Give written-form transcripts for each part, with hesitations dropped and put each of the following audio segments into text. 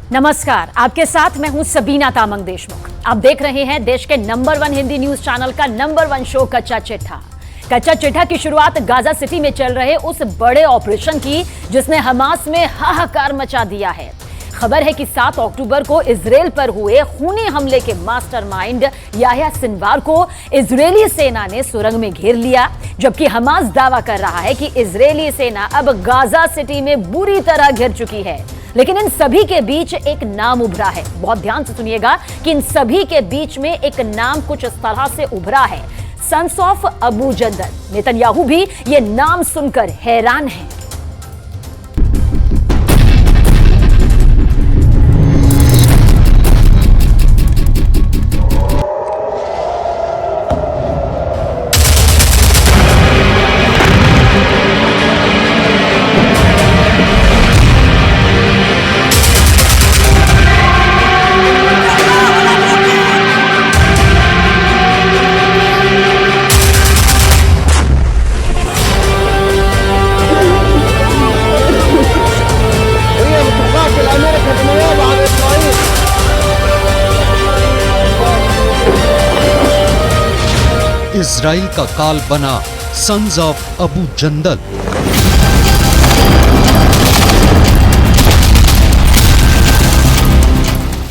नमस्कार, आपके साथ मैं हूं सबीना तामंग देशमुख। आप देख रहे हैं देश के नंबर 1 हिंदी न्यूज चैनल का नंबर 1 शो कच्चा चिट्ठा। कच्चा चिट्ठा की शुरुआत गाजा सिटी में चल रहे उस बड़े ऑपरेशन की जिसने हमास में हाहाकार मचा दिया है। खबर है कि 7 अक्टूबर को इजराइल पर हुए खूनी हमले के मास्टरमाइंड याह्या सिनवार को इजरायली सेना ने सुरंग में घेर लिया, जबकि हमास दावा कर रहा है कि इजरायली सेना अब गाजा सिटी में बुरी तरह घिर चुकी है। लेकिन इन सभी के बीच एक नाम उभरा है। बहुत ध्यान से सुनिएगा कि इन सभी के बीच में एक नाम कुछ इस तरह से उभरा है, सन्स ऑफ अबू जंदल। नेतन्याहू भी ये नाम सुनकर हैरान है। इजराइल का काल बना सन्स ऑफ अबू जंदल।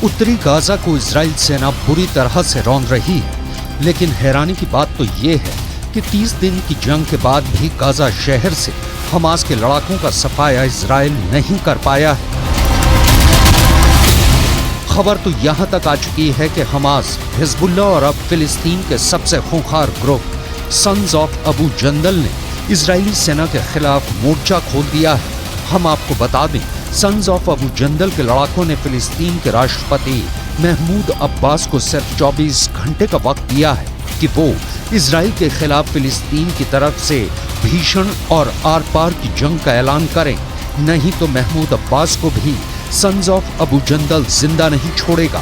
उत्तरी गाजा को इजराइल सेना बुरी तरह से रौंद रही है, लेकिन हैरानी की बात तो ये है कि 30 दिन की जंग के बाद भी गाजा शहर से हमास के लड़ाकों का सफाया इजराइल नहीं कर पाया है। खबर तो यहां तक आ चुकी है कि हमास, हिजबुल्ला और अब फिलिस्तीन के सबसे खूंखार ग्रुप सन्स ऑफ अबू जंदल ने इजरायली सेना के खिलाफ मोर्चा खोल दिया है। हम आपको बता दें, सन्स ऑफ अबू जंदल के लड़ाकों ने फिलिस्तीन के राष्ट्रपति महमूद अब्बास को सिर्फ 24 घंटे का वक्त दिया है कि वो इजराइल के खिलाफ फिलिस्तीन की तरफ से भीषण और आर पार की जंग का ऐलान करें, नहीं तो महमूद अब्बास को भी सन्स ऑफ अबू जंदल जिंदा नहीं छोड़ेगा।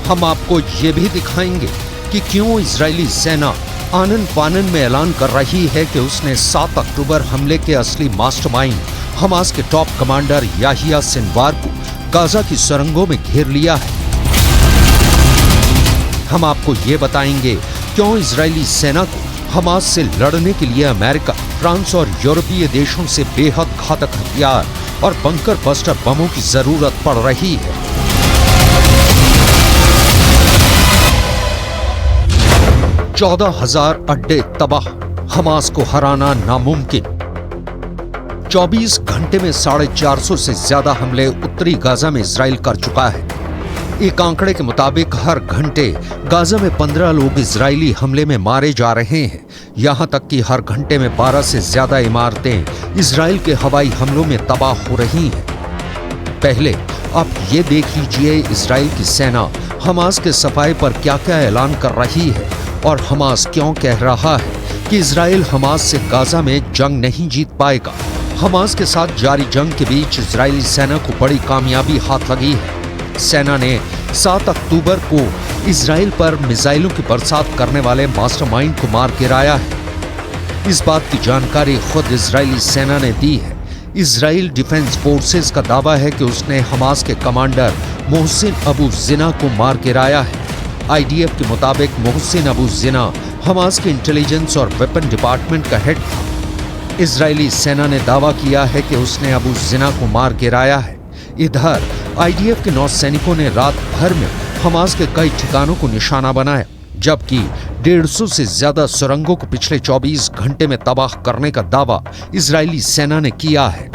हम आपको ये भी दिखाएंगे कि क्यों इजरायली सेना आनन फानन में ऐलान कर रही है कि उसने 7 अक्टूबर हमले के असली मास्टरमाइंड हमास के टॉप कमांडर याह्या सिनवार को गाजा की सुरंगों में घेर लिया है। हम आपको ये बताएंगे क्यों इजरायली सेना को हमास से लड़ने के लिए अमेरिका, फ्रांस और यूरोपीय देशों से बेहद घातक हथियार और बंकर बस्टर बमों की जरूरत पड़ रही है। 14,000 अड्डे तबाह, हमास को हराना नामुमकिन। 24 घंटे में 450 से ज्यादा हमले उत्तरी गाजा में इजराइल कर चुका है। एक आंकड़े के मुताबिक हर घंटे गाजा में 15 लोग इजरायली हमले में मारे जा रहे हैं। यहां तक कि हर घंटे में 12 से ज्यादा इमारतें इजराइल के हवाई हमलों में तबाह हो रही हैं। पहले आप ये देख लीजिए इजराइल की सेना हमास के सफाई पर क्या क्या ऐलान कर रही है और हमास क्यों कह रहा है कि इजराइल हमास से गाजा में जंग नहीं जीत पाएगा। हमास के साथ जारी जंग के बीच इजरायली सेना को बड़ी कामयाबी हाथ लगी है। सेना ने 7 अक्टूबर को इजराइल पर मिसाइलों की बरसात करने वाले मास्टरमाइंड को मार गिराया है। इस बात की जानकारी खुद इजरायली सेना ने दी है। इजराइल डिफेंस फोर्सेस का दावा है कि उसने हमास के कमांडर मोहसिन अबू जिना को मार गिराया है। आईडीएफ के मुताबिक मोहसिन अबू जिना हमास के इंटेलिजेंस और वेपन डिपार्टमेंट का हेड था। इजरायली सेना ने दावा किया है कि उसने अबू जिना को मार गिराया है। इधर आईडीएफ के 9 सैनिकों ने रात भर में हमास के कई ठिकानों को निशाना बनाया, जबकि 150 से ज्यादा सुरंगों को पिछले 24 घंटे में तबाह करने का दावा इजरायली सेना ने किया है।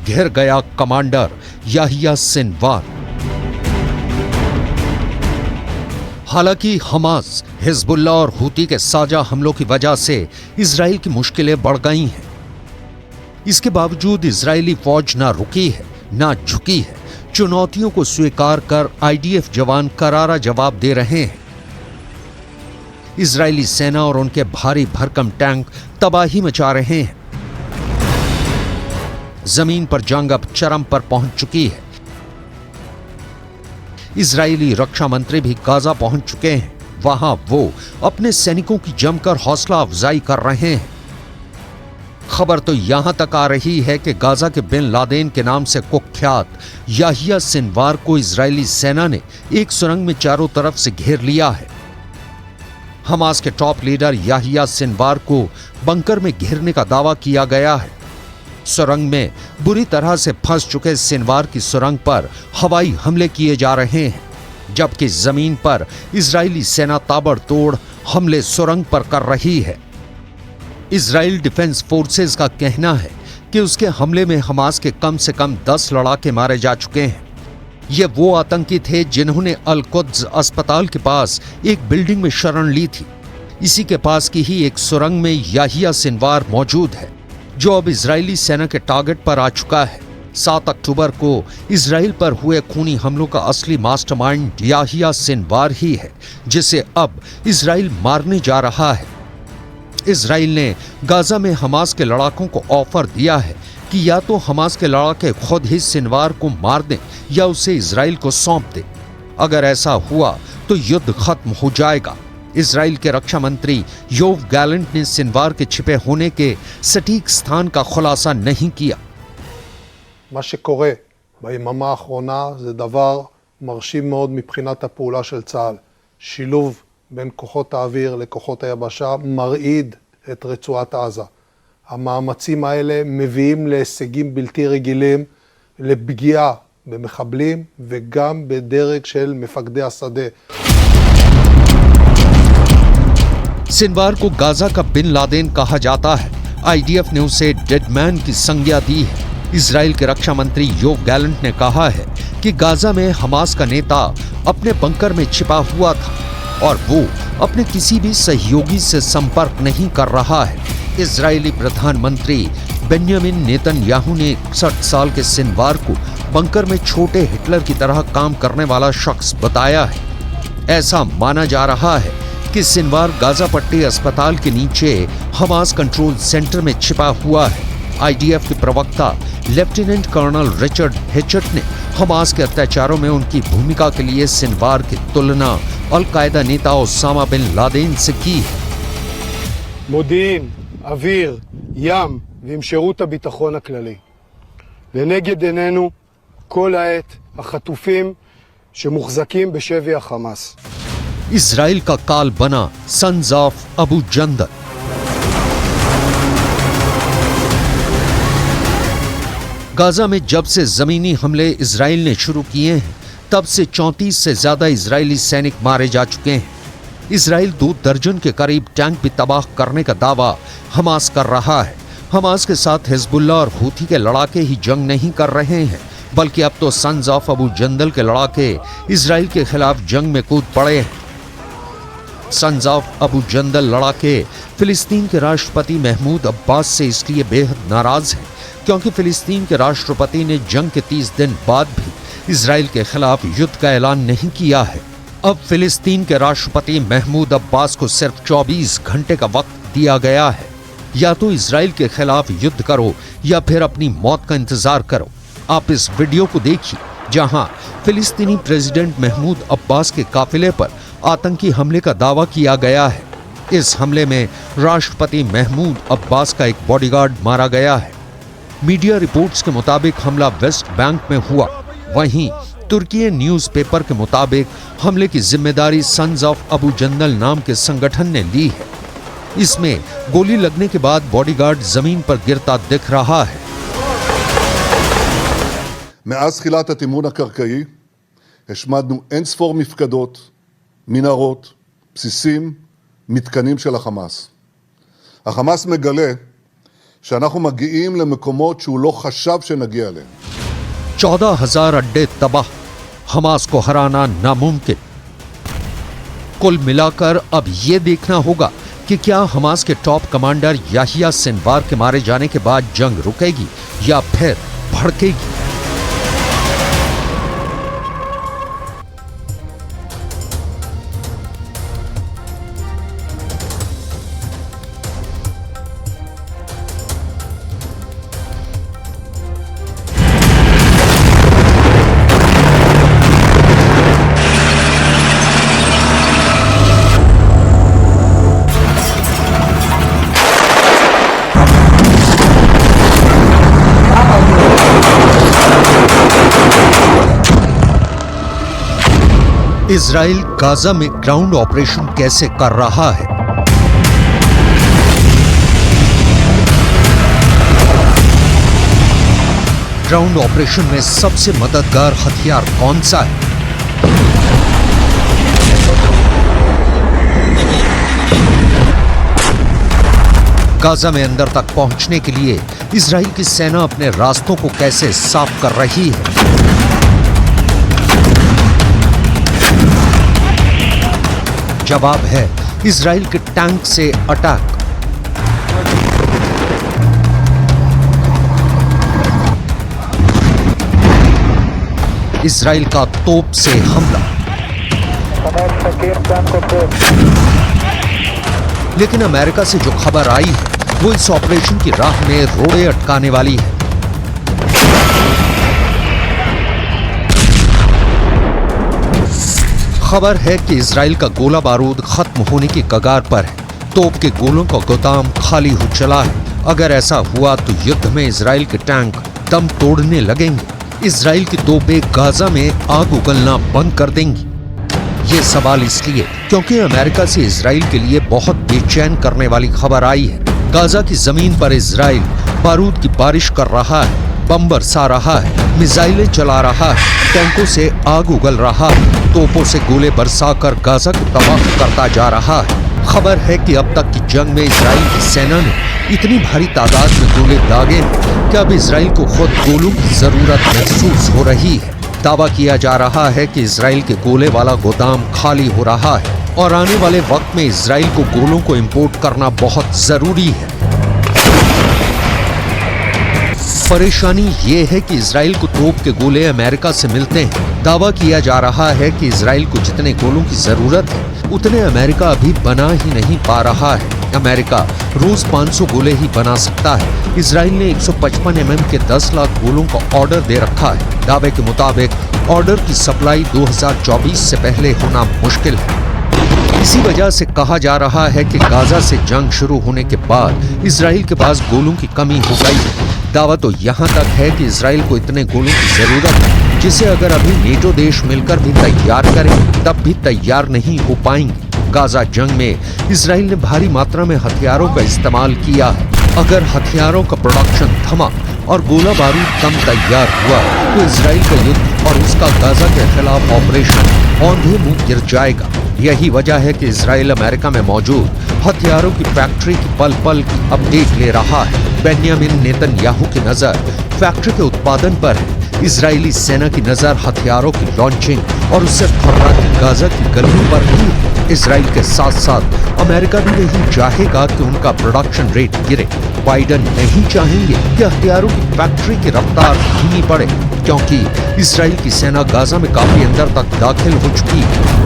घिर गया कमांडर याह्या सिनवार। हालांकि हमास, हिजबुल्ला और हूती के साझा हमलों की वजह से इजराइल की मुश्किलें बढ़ गई हैं। इसके बावजूद इजरायली फौज ना रुकी है, ना झुकी है। चुनौतियों को स्वीकार कर आईडीएफ जवान करारा जवाब दे रहे हैं। इजरायली सेना और उनके भारी भरकम टैंक तबाही मचा रहे हैं। जमीन पर जंग अब चरम पर पहुंच चुकी है। इजरायली रक्षा मंत्री भी गाजा पहुंच चुके हैं। वहां वो अपने सैनिकों की जमकर हौसला अफजाई कर रहे हैं। खबर तो यहां तक आ रही है कि गाजा के बिन लादेन के नाम से कुख्यात याहिया सिनवार को इजरायली सेना ने एक सुरंग में चारों तरफ से घेर लिया है। हमास के टॉप लीडर याहिया सिनवार को बंकर में घेरने का दावा किया गया है। सुरंग में बुरी तरह से फंस चुके सिनवार की सुरंग पर हवाई हमले किए जा रहे हैं, जबकि जमीन पर इजरायली सेना ताबड़तोड़ हमले सुरंग पर कर रही है। इजराइल डिफेंस फोर्सेस का कहना है कि उसके हमले में हमास के कम से कम 10 लड़ाके मारे जा चुके हैं। ये वो आतंकी थे जिन्होंने अल कुद्स अस्पताल के पास एक बिल्डिंग में शरण ली थी। इसी के पास की ही एक सुरंग में याहिया सिनवार मौजूद है, जो अब इजरायली सेना के टारगेट पर आ चुका है। 7 अक्टूबर को इजराइल पर हुए खूनी हमलों का असली मास्टरमाइंड याहिया सिनवार ही है, जिसे अब इजराइल मारने जा रहा है। इजराइल ने गाजा में हमास के लड़ाकों को ऑफर दिया है कि या तो हमास के लड़ाके खुद ही सिनवार को मार दें या उसे इजराइल को सौंप दें। अगर ऐसा हुआ तो युद्ध खत्म हो जाएगा। इजराइल के रक्षा मंत्री योव गैलेंट ने सिनवार के छिपे होने के सटीक स्थान का खुलासा नहीं किया। מה שקורה ביממה האחרונה זה דבר מרשים מאוד מבחינת הפעולה של צה"ל. שילוב בין כוחות האוויר לכוחות היבשה מרעיד את רצועת עזה. המאמצים האלה מביאים להישגים בלתי רגילים, לפגיעה במחבלים וגם בדרג של מפקדי השדה. सिनवार को गाजा का बिन लादेन कहा जाता है। आईडीएफ ने उसे डेडमैन की संज्ञा दी है। इजराइल के रक्षा मंत्री योव गैलेंट ने कहा है कि गाजा में हमास का नेता अपने बंकर में छिपा हुआ था और वो अपने किसी भी सहयोगी से संपर्क नहीं कर रहा है। इजरायली प्रधानमंत्री बेन्यामिन नेतन्याहू ने 61 साल के सिनवार को बंकर में छोटे हिटलर की तरह काम करने वाला शख्स बताया है। ऐसा माना जा रहा है कि सिनवार गाजा पट्टी अस्पताल के नीचे हमास कंट्रोल सेंटर में छिपा हुआ है। आईडीएफ के प्रवक्ता लेफ्टिनेंट कर्नल रिचर्ड हेचट ने हमास के अत्याचारों में उनकी भूमिका के लिए सिनवार की तुलना अल-कायदा नेता ओसामा बिन लादेन से की है। מודיעין, אוויר, ים ועם שירות הביטחון הכללי. לנגד עינינו כל העת החטופים שמוחזקים בשבי החמאס. इजराइल का काल बना सन्स ऑफ अबू जंदल। गाजा में जब से जमीनी हमले इजराइल ने शुरू किए हैं, तब से 34 से ज्यादा इजरायली सैनिक मारे जा चुके हैं। इजराइल 2 दर्जन के करीब टैंक भी तबाह करने का दावा हमास कर रहा है। हमास के साथ हिजबुल्ला और हूथी के लड़ाके ही जंग नहीं कर रहे हैं, बल्कि अब तो सन्स ऑफ अबू जंदल के लड़ाके इजराइल के खिलाफ जंग में कूद पड़े हैं। सन्स ऑफ अबू जंदल लड़ाके फिलिस्तीन के राष्ट्रपति महमूद अब्बास से इसलिए बेहद नाराज हैं क्योंकि फिलिस्तीन के राष्ट्रपति ने जंग के 30 दिन बाद भी इजराइल के खिलाफ युद्ध का ऐलान नहीं किया है। अब फिलिस्तीन के राष्ट्रपति महमूद अब्बास को सिर्फ 24 घंटे का वक्त दिया गया है। या तो इजराइल के खिलाफ युद्ध करो या फिर अपनी मौत का इंतजार करो। आप इस वीडियो को देखिए जहां फिलिस्तीनी प्रेसिडेंट महमूद अब्बास के काफिले पर आतंकी हमले का दावा किया गया है। इस हमले में राष्ट्रपति महमूद अब्बास का एक बॉडीगार्ड मारा गया है। मीडिया रिपोर्ट्स के मुताबिक हमला वेस्ट बैंक में हुआ। वहीं तुर्की न्यूज़पेपर के मुताबिक हमले की जिम्मेदारी सन्स ऑफ अबू जंदल नाम के संगठन ने ली है। इसमें गोली लगने के बाद बॉडीगार्ड जमीन पर गिरता दिख रहा है। מאז תחילת התמרון הקרקעי השמדנו אין ספור מפקדות, מנהרות, בסיסים, מתקנים של החמאס. החמאס מגלה שאנחנו מגיעים למקומות שהוא לא חשב שנגיע אליהם. 14,000 अड्डे तबाह, हमास को हराना नामुमकिन। कुल मिलाकर अब ये देखना होगा कि क्या हमास के टॉप कमांडर याहिया सिनवार के मारे जाने के बाद जंग रुकेगी या फिर भड़केगी। इजराइल गाजा में ग्राउंड ऑपरेशन कैसे कर रहा है? ग्राउंड ऑपरेशन में सबसे मददगार हथियार कौन सा है? गाजा में अंदर तक पहुंचने के लिए इजराइल की सेना अपने रास्तों को कैसे साफ कर रही है? जवाब है इजराइल के टैंक से अटैक। इजराइल का तोप से हमला। लेकिन अमेरिका से जो खबर आई है वो इस ऑपरेशन की राह में रोड़े अटकाने वाली है। खबर है कि इजराइल का गोला बारूद खत्म होने की कगार पर है। तोप के गोलों का गोदाम खाली हो चला है। अगर ऐसा हुआ तो युद्ध में इजराइल के टैंक दम तोड़ने लगेंगे। इजराइल की तोपें गाजा में आग उगलना बंद कर देंगी। ये सवाल इसलिए क्योंकि अमेरिका से इजराइल के लिए बहुत बेचैन करने वाली खबर आई है। गाजा की जमीन पर इजराइल बारूद की बारिश कर रहा है, बम बरसा रहा है, मिसाइलें चला रहा है, टैंकों से आग उगल रहा है, तोपों से गोले बरसाकर गाजा को तबाह करता जा रहा है। खबर है कि अब तक की जंग में इजराइल की सेना ने इतनी भारी तादाद में गोले दागे हैं कि अब इजराइल को खुद गोलों की जरूरत महसूस हो रही है। दावा किया जा रहा है कि इजराइल के गोले वाला गोदाम खाली हो रहा है और आने वाले वक्त में इजराइल को गोलों को इंपोर्ट करना बहुत जरूरी है। परेशानी ये है कि इजराइल को तोप के गोले अमेरिका से मिलते हैं। दावा किया जा रहा है कि इजराइल को जितने गोलों की जरूरत है उतने अमेरिका अभी बना ही नहीं पा रहा है। अमेरिका रोज 500 गोले ही बना सकता है। इजराइल ने 155 mm के 10 लाख गोलों का ऑर्डर दे रखा है। दावे के मुताबिक ऑर्डर की सप्लाई 2024 से पहले होना मुश्किल है। इसी वजह से कहा जा रहा है कि गाजा से जंग शुरू होने के बाद इजराइल के पास गोलों की कमी हो गई है। दावा तो यहाँ तक है कि इजराइल को इतने गोलों की जरूरत है जिसे अगर अभी नेटो देश मिलकर भी तैयार करें तब भी तैयार नहीं हो पाएंगे। गाजा जंग में इजराइल ने भारी मात्रा में हथियारों का इस्तेमाल किया है। अगर हथियारों का प्रोडक्शन थमा और गोला बारूद कम तैयार हुआ तो इजराइल का युद्ध और उसका गाजा के खिलाफ ऑपरेशन औंधे मुंह गिर जाएगा। यही वजह है कि इजराइल अमेरिका में मौजूद हथियारों की फैक्ट्री की पल पल की अपडेट ले रहा है। बेन्यामिन नेतन्याहू की नजर फैक्ट्री के उत्पादन पर है। इजरायली सेना की नजर हथियारों की लॉन्चिंग और उससे फर्राती गाजा की गलियों पर भी है। इजराइल के साथ साथ अमेरिका भी नहीं चाहेगा कि उनका प्रोडक्शन रेट गिरे। बाइडन नहीं चाहेंगे कि हथियारों की फैक्ट्री की रफ्तार धीमी पड़े, क्योंकि इजराइल की सेना गाजा में काफी अंदर तक दाखिल हो चुकी है।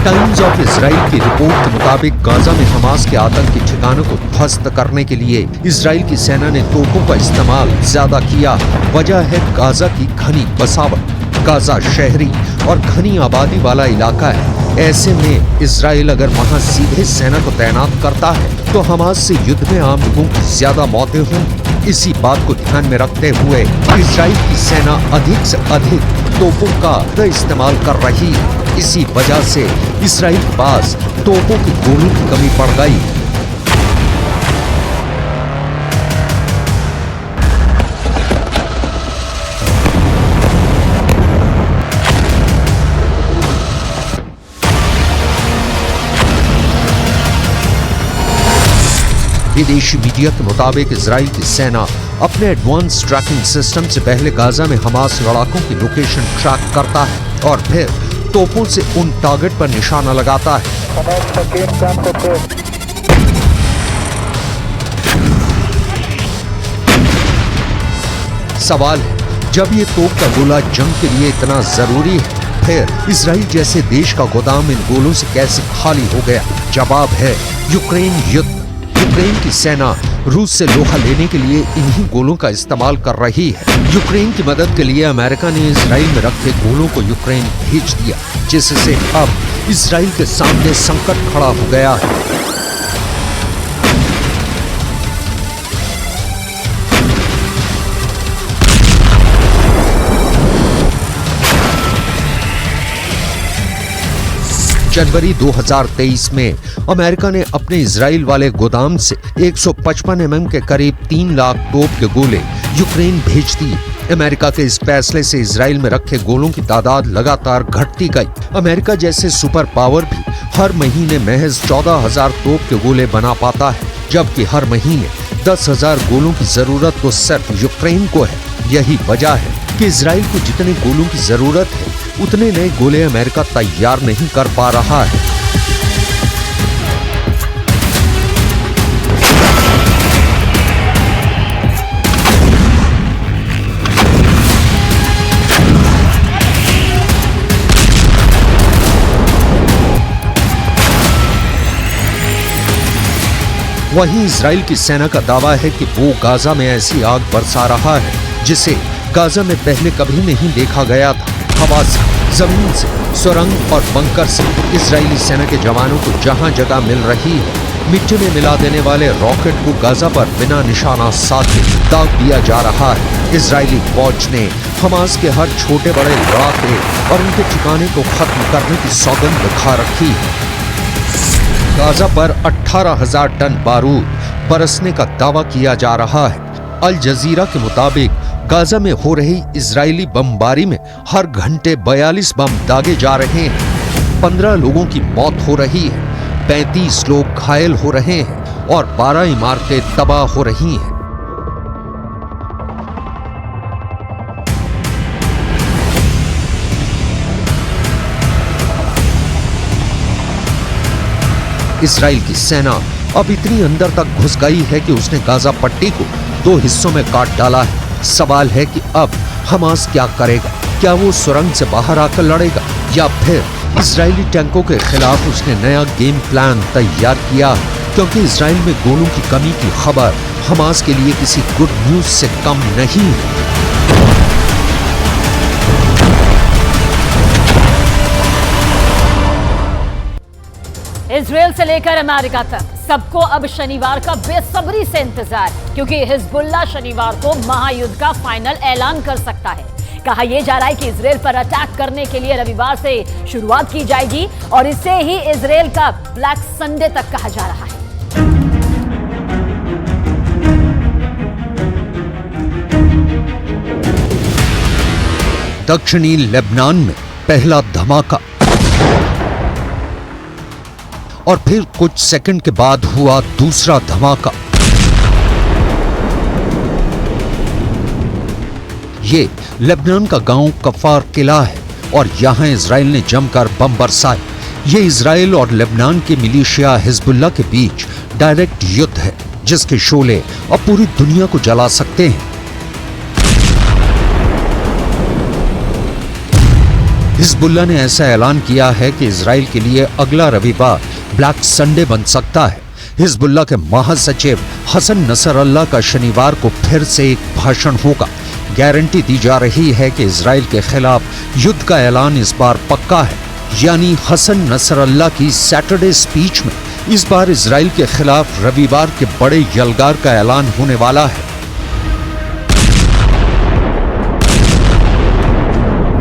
टाइम्स ऑफ इजराइल की रिपोर्ट के मुताबिक गाजा में हमास के आतंकी ठिकानों को ध्वस्त करने के लिए इजराइल की सेना ने तोपों का इस्तेमाल ज्यादा किया। वजह है गाजा की घनी बसावट। गाजा शहरी और घनी आबादी वाला इलाका है। ऐसे में इजराइल अगर वहां सीधे सेना को तैनात करता है तो हमास से युद्ध में आम लोगों की ज्यादा मौतें होंगी। इसी बात को ध्यान में रखते हुए इजराइल की सेना अधिक से अधिक तोपों का इस्तेमाल कर रही है। इसी वजह से इजराइल के पास तोपों की गोलों की कमी पड़ गई। विदेशी मीडिया के मुताबिक इजराइल की सेना अपने एडवांस ट्रैकिंग सिस्टम से पहले गाजा में हमास लड़ाकों की लोकेशन ट्रैक करता है और फिर तोपों से उन टारगेट पर निशाना लगाता है। सवाल है, जब ये तोप का गोला जंग के लिए इतना जरूरी है, फिर इजराइल जैसे देश का गोदाम इन गोलों से कैसे खाली हो गया? जवाब है यूक्रेन युद्ध। यूक्रेन की सेना रूस से लोहा लेने के लिए इन्हीं गोलों का इस्तेमाल कर रही है। यूक्रेन की मदद के लिए अमेरिका ने इजराइल में रखे गोलों को यूक्रेन भेज दिया, जिससे अब इजराइल के सामने संकट खड़ा हो गया है। जनवरी 2023 में अमेरिका ने अपने इजराइल वाले गोदाम से 155 mm के करीब 3 लाख तोप के गोले यूक्रेन भेज दिए। अमेरिका के इस फैसले से इजराइल में रखे गोलों की तादाद लगातार घटती गई। अमेरिका जैसे सुपर पावर भी हर महीने महज 14,000 तोप के गोले बना पाता है, जबकि हर महीने 10,000 गोलों की जरूरत तो सिर्फ यूक्रेन को है। यही वजह है कि इजराइल को जितने गोलों की जरूरत है उतने नए गोले अमेरिका तैयार नहीं कर पा रहा है। वहीं इजराइल की सेना का दावा है कि वो गाजा में ऐसी आग बरसा रहा है जिसे गाजा में पहले कभी नहीं देखा गया था। हवा से, जमीन से, सुरंग और बंकर से इजरायली सेना के जवानों को जहां जगह मिल रही है, मिट्टी में मिला देने वाले रॉकेट को गाजा पर बिना निशाना साधे दाग दिया जा रहा है। इजरायली फौज ने हमास के हर छोटे बड़े लड़ाके और उनके ठिकाने को खत्म करने की सौगंध खा रखी है। गाजा पर 18,000 टन बारूद बरसने का दावा किया जा रहा है। अल जजीरा के मुताबिक गाजा में हो रही इजरायली बमबारी में हर घंटे 42 बम दागे जा रहे हैं। 15 लोगों की मौत हो रही है, 35 लोग घायल हो रहे हैं और 12 इमारतें तबाह हो रही हैं। इजराइल की सेना अब इतनी अंदर तक घुस गई है कि उसने गाजा पट्टी को 2 हिस्सों में काट डाला है। सवाल है कि अब हमास क्या करेगा? क्या वो सुरंग से बाहर आकर लड़ेगा या फिर इजरायली टैंकों के खिलाफ उसने नया गेम प्लान तैयार किया? क्योंकि इजराइल में गोलों की कमी की खबर हमास के लिए किसी गुड न्यूज से कम नहीं है। इजराइल से लेकर अमेरिका तक सबको अब शनिवार का बेसब्री से इंतजार, क्योंकि हिजबुल्लाह शनिवार को महायुद्ध का फाइनल ऐलान कर सकता है। कहा यह जा रहा है कि इजराइल पर अटैक करने के लिए रविवार से शुरुआत की जाएगी और इसे ही इजराइल का ब्लैक संडे तक कहा जा रहा है। दक्षिणी लेबनान में पहला धमाका और फिर कुछ सेकंड के बाद हुआ दूसरा धमाका। ये लेबनान का गांव कफार किला है और यहां इजराइल ने जमकर बम बरसाए। ये इजराइल और लेबनान के मिलिशिया हिजबुल्लाह के बीच डायरेक्ट युद्ध है, जिसके शोले अब पूरी दुनिया को जला सकते हैं। हिजबुल्लाह ने ऐसा ऐलान किया है कि इजराइल के लिए अगला रविवार ब्लैक संडे बन सकता है। हिजबुल्लाह के महासचिव हसन नसरल्लाह का शनिवार को फिर से एक भाषण होगा। गारंटी दी जा रही है कि इजराइल के खिलाफ युद्ध का ऐलान इस बार पक्का है। यानी हसन नसरल्लाह की सैटरडे स्पीच में इस बार इजराइल के खिलाफ रविवार के बड़े यलगार का ऐलान होने वाला है।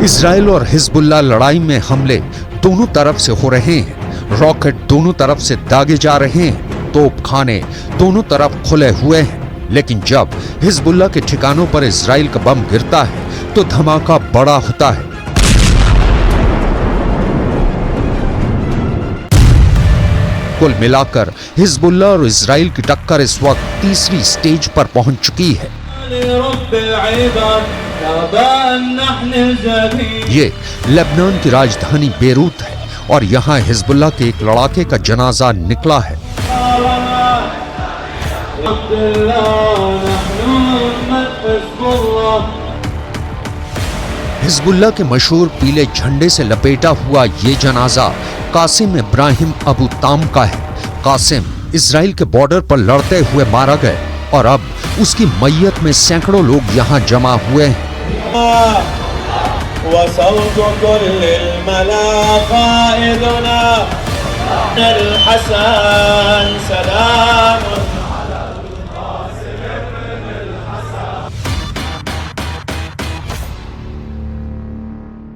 इजराइल और हिजबुल्लाह लड़ाई में हमले दोनों तरफ से हो रहे हैं। रॉकेट दोनों तरफ से दागे जा रहे हैं, तोपखाने दोनों तरफ खुले हुए हैं। लेकिन जब हिजबुल्लाह के ठिकानों पर इजराइल का बम गिरता है तो धमाका बड़ा होता है। कुल मिलाकर हिजबुल्लाह और इजराइल की टक्कर इस वक्त तीसरी स्टेज पर पहुंच चुकी है। ये लेबनान की राजधानी बेरूत है और यहाँ हिजबुल्लाह के एक लड़ाके का जनाजा निकला है। हिजबुल्लाह के मशहूर पीले झंडे से लपेटा हुआ ये जनाजा कासिम इब्राहिम अबू ताम का है। कासिम इजराइल के बॉर्डर पर लड़ते हुए मारा गए और अब उसकी मैयत में सैकड़ों लोग यहाँ जमा हुए हैं।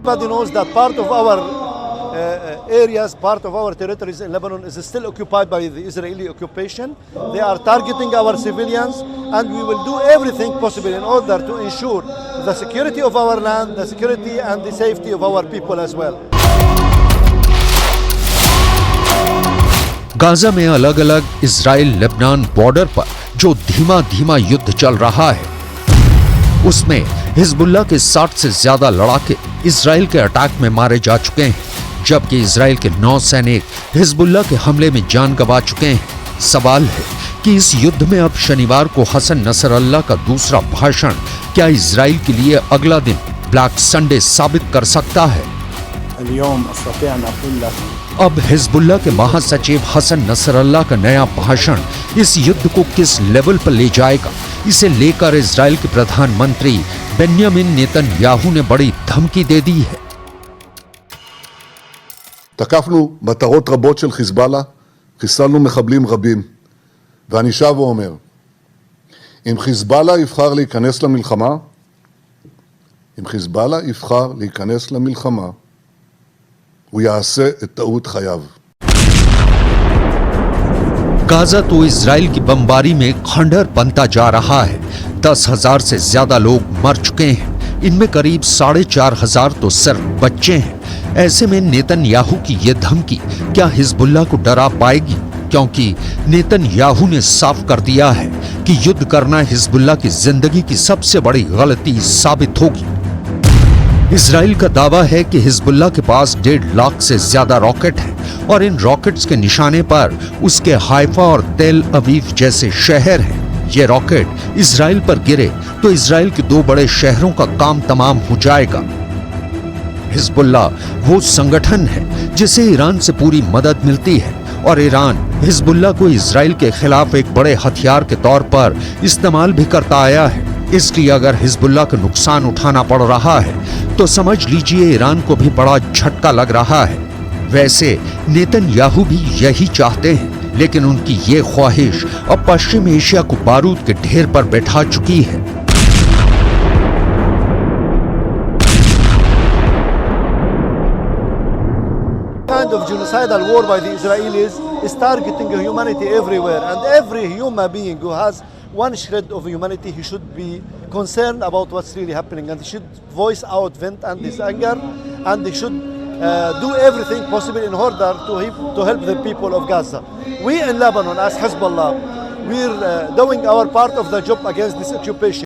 Everybody knows that part of our areas, part of our territories in Lebanon is still occupied by the Israeli occupation. They are targeting our civilians, and we will do everything possible in order to ensure the security of our land, the security and the safety of our people as well. Gaza में अलग अलग Israel Lebanon border पर जो धीमा धीमा युद्ध चल रहा है, उसमें हिजबुल्लाह के 60 से ज्यादा लड़ाके इजराइल के अटैक में मारे जा चुके हैं, जबकि इजराइल के 9 सैनिक हिजबुल्लाह के हमले में जान गंवा चुके हैं। सवाल है कि इस युद्ध में अब शनिवार को हसन नसरल्लाह का दूसरा भाषण क्या इजराइल के लिए अगला दिन ब्लैक संडे साबित कर सकता है? अब हिजबुल्लाह के महासचिव हसन नसरल्लाह का नया भाषण इस युद्ध को किस लेवल पर ले जाएगा, इसे लेकर इजराइल के प्रधानमंत्री बेन्यामिन नेतन्याहू ने बड़ी धमकी दे दी है। תקפנו מטרות רבות של חיזבאללה, חיסלנו מחבלים רבים, ואני שב ואומר, אם חיזבאללה יבחר להיכנס למלחמה, הוא יעשה את טעות חייו. गाजा तो इजराइल की बमबारी में खंडहर बनता जा रहा है। 10,000 से ज्यादा लोग मर चुके हैं, इनमें करीब 4,500 तो सिर्फ बच्चे हैं। ऐसे में नेतन्याहू की यह धमकी क्या हिजबुल्लाह को डरा पाएगी? क्योंकि नेतन्याहू ने साफ कर दिया है कि युद्ध करना हिजबुल्लाह की जिंदगी की सबसे बड़ी गलती साबित होगी। इजराइल का दावा है कि हिजबुल्लाह के पास 1.5 लाख से ज्यादा रॉकेट हैं और इन रॉकेट्स के निशाने पर उसके हाइफा और तेल अवीव जैसे शहर हैं। ये रॉकेट इजराइल पर गिरे तो इजराइल के 2 बड़े शहरों का काम तमाम हो जाएगा। हिजबुल्लाह वो संगठन है जिसे ईरान से पूरी मदद मिलती है और ईरान हिजबुल्लाह को इजराइल के खिलाफ एक बड़े हथियार के तौर पर इस्तेमाल भी करता आया है। इसलिए अगर हिजबुल्लाह को नुकसान उठाना पड़ रहा है तो समझ लीजिए ईरान को भी बड़ा झटका लग रहा है। वैसे नेतन्याहू भी यही चाहते हैं, लेकिन उनकी ये ख्वाहिश अब पश्चिम एशिया को बारूद के ढेर पर बैठा चुकी है। Kind of genocidal war by the Israelis is targeting humanity everywhere, and every human being who has one shred of humanity, he should be concerned about what's really happening, and he should voice out, vent and his anger, and he should do everything possible in order to help the people of Gaza. We in Lebanon as Hezbollah, we're doing our part of the job against this occupation.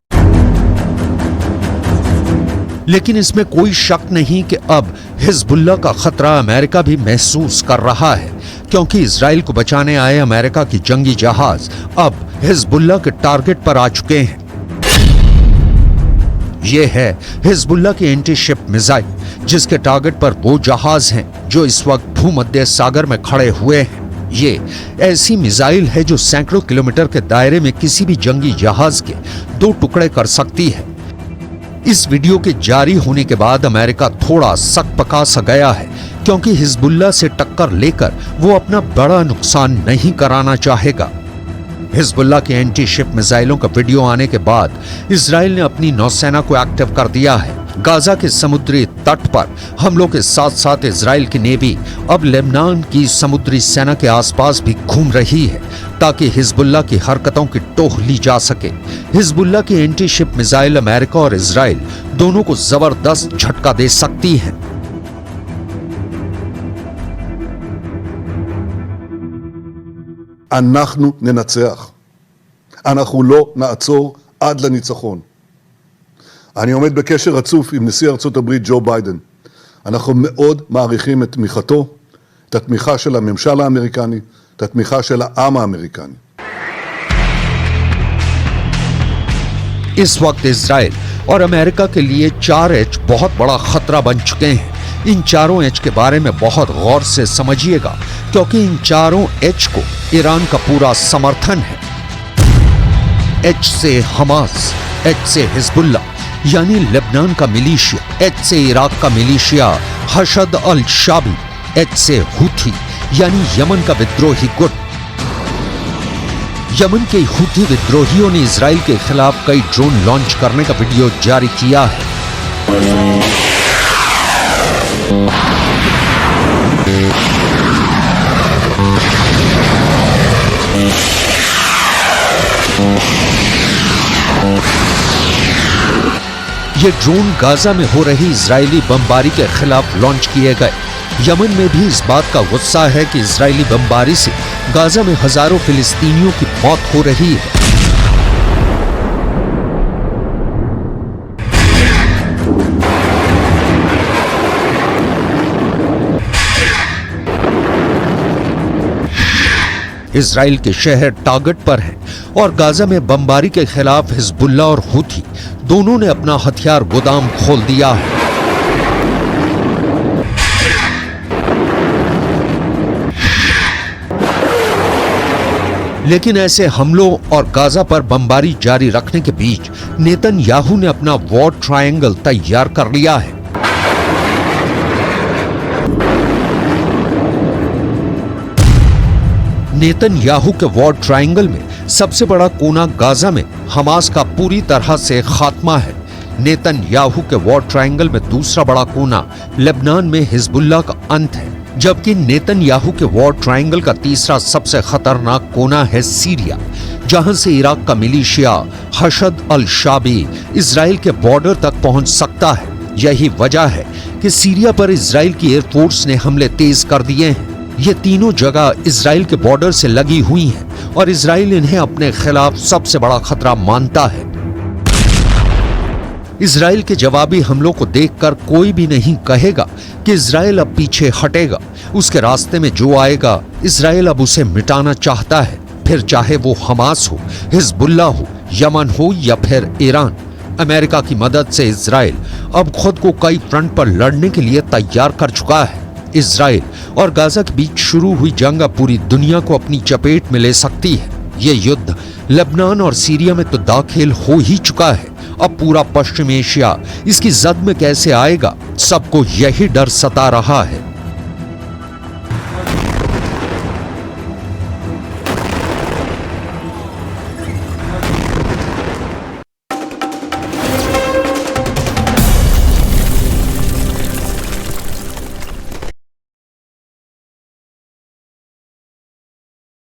लेकिन इसमें कोई शक नहीं कि अब Hezbollah का खतरा America भी महसूस कर रहा है, क्योंकि इजराइल को बचाने आए अमेरिका की जंगी जहाज अब हिजबुल्लाह के टारगेट पर आ चुके हैं। यह है हिजबुल्लाह की एंटी शिप मिसाइल, जिसके टारगेट पर वो जहाज हैं जो इस वक्त भूमध्य सागर में खड़े हुए हैं। ये ऐसी मिसाइल है जो सैकड़ों किलोमीटर के दायरे में किसी भी जंगी जहाज के 2 टुकड़े कर सकती है। इस वीडियो के जारी होने के बाद अमेरिका थोड़ा सकपका सा गया है, क्योंकि हिजबुल्लाह से टक्कर लेकर वो अपना बड़ा नुकसान नहीं कराना चाहेगा। हिजबुल्लाह के एंटी शिप मिसाइलों का वीडियो आने के बाद इजराइल ने अपनी नौसेना को एक्टिव कर दिया है। गाजा के समुद्री तट पर हमलों के साथ साथ इजराइल की नेवी अब लेबनान की समुद्री सेना के आसपास भी घूम रही है, ताकि हिजबुल्लाह की हरकतों की टोह ली जा सके। हिजबुल्लाह की एंटी शिप मिसाइल अमेरिका और इजराइल दोनों को जबरदस्त झटका दे सकती है। אנחנו ננצח. אנחנו לא נעצור עד לניצחון. אני עומד בקשר רצוף עם נשיא ארצות הברית ג'ו ביידן. אנחנו מאוד מעריכים את תמיכתו, את התמיכה של הממשל האמריקני, את התמיכה של העם האמריקני. इस वक्त इजराइल और अमेरिका के लिए 4H बहुत बड़ा खतरा बन चुके हैं। इन 4 H के बारे में बहुत गौर से समझिएगा, क्योंकि इन 4 H को ईरान का पूरा समर्थन है। H से हमास, H से हिजबुल्लाह यानी लेबनान का मिलिशिया, H से इराक का मिलिशिया हशद अल शाबी, H से हुथी यानी यमन का विद्रोही गुट। यमन के हुथी विद्रोहियों ने इजराइल के खिलाफ कई ड्रोन लॉन्च करने का वीडियो जारी किया है। ये ड्रोन गाजा में हो रही इजरायली बमबारी के खिलाफ लॉन्च किए गए। यमन में भी इस बात का गुस्सा है कि इजरायली बमबारी से गाजा में हजारों फिलिस्तीनियों की मौत हो रही है। इजराइल के शहर टारगेट पर हैं और गाजा में बमबारी के खिलाफ हिजबुल्लाह और हूथी दोनों ने अपना हथियार गोदाम खोल दिया है। लेकिन ऐसे हमलों और गाजा पर बमबारी जारी रखने के बीच नेतन्याहू ने अपना वॉर ट्रायंगल तैयार कर लिया है। नेतन्याहू के वॉर ट्रायंगल में सबसे बड़ा कोना गाजा में हमास का पूरी तरह से खात्मा है। नेतन्याहू के वॉर ट्रायंगल में दूसरा बड़ा कोना लेबनान में हिजबुल्लाह का अंत है, जबकि नेतन्याहू के वॉर ट्रायंगल का तीसरा सबसे खतरनाक कोना है सीरिया, जहां से इराक का मिलिशिया हशद अल शाबी इजराइल के बॉर्डर तक पहुंच सकता है। यही वजह है कि सीरिया पर इजराइल की एयरफोर्स ने हमले तेज कर दिए हैं। ये तीनों जगह इजराइल के बॉर्डर से लगी हुई हैं और इजराइल इन्हें अपने खिलाफ सबसे बड़ा खतरा मानता है। इजराइल के जवाबी हमलों को देखकर कोई भी नहीं कहेगा कि इजराइल अब पीछे हटेगा। उसके रास्ते में जो आएगा इजराइल अब उसे मिटाना चाहता है, फिर चाहे वो हमास हो, हिजबुल्लाह हो, यमन हो या फिर ईरान। अमेरिका की मदद से इजराइल अब खुद को कई फ्रंट पर लड़ने के लिए तैयार कर चुका है। इजराइल और गाजा के बीच शुरू हुई जंग अब पूरी दुनिया को अपनी चपेट में ले सकती है। ये युद्ध लेबनान और सीरिया में तो दाखिल हो ही चुका है। अब पूरा पश्चिम एशिया इसकी जद में कैसे आएगा, सबको यही डर सता रहा है।